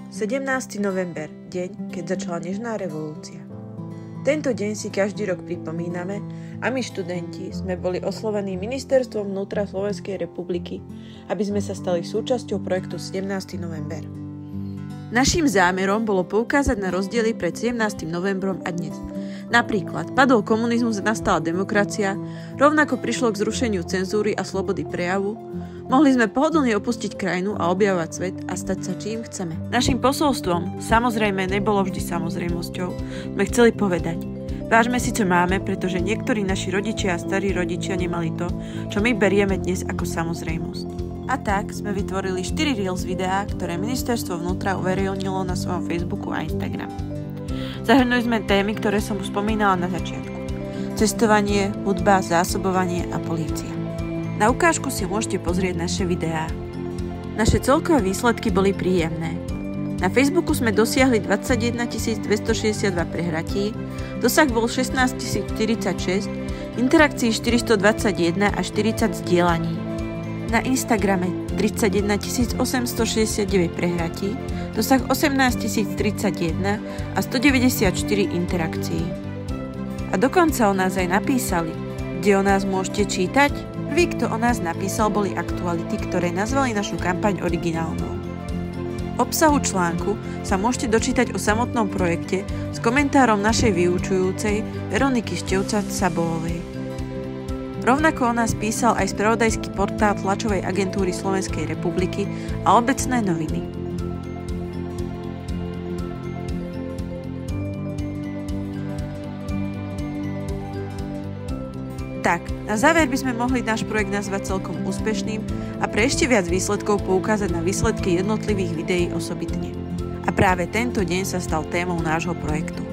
17. november, deň, keď začala nežná revolúcia. Tento deň si každý rok pripomíname a my študenti sme boli oslovení Ministerstvom vnútra Slovenskej republiky, aby sme sa stali súčasťou projektu 17. november. Naším zámerom bolo poukázať na rozdiely pred 17. novembrom a dnes. Napríklad, padol komunizmus a nastala demokracia, rovnako prišlo k zrušeniu cenzúry a slobody prejavu, mohli sme pohodlne opustiť krajinu a objavovať svet a stať sa čím chceme. Naším posolstvom, samozrejme nebolo vždy samozrejmosťou, sme chceli povedať: vážme si, čo máme, pretože niektorí naši rodičia a starí rodičia nemali to, čo my berieme dnes ako samozrejmosť. A tak sme vytvorili 4 Reels videá, ktoré Ministerstvo vnútra uverejnilo na svojom Facebooku a Instagram. Zahrnuli sme témy, ktoré som už spomínala na začiatku. Cestovanie, hudba, zásobovanie a polícia. Na ukážku si môžete pozrieť naše videá. Naše celkové výsledky boli príjemné. Na Facebooku sme dosiahli 21 262 prehratí, dosah bol 16 046, interakcií 421 a 40 zdieľaní. Na Instagrame 31 869 prehratí, dosah 18 031 a 194 interakcií. A dokonca o nás aj napísali. Kde o nás môžete čítať? Vy, kto o nás napísal, boli aktuality, ktoré nazvali našu kampaň originálnou. Obsahu článku sa môžete dočítať o samotnom projekte s komentárom našej vyučujúcej Veroniky Števca-Sabolovej. Rovnako o nás písal aj spravodajský portál tlačovej agentúry Slovenskej republiky a Obecné noviny. Tak, na záver by sme mohli náš projekt nazvať celkom úspešným a pre ešte viac výsledkov poukázať na výsledky jednotlivých videí osobitne. A práve tento deň sa stal témou nášho projektu.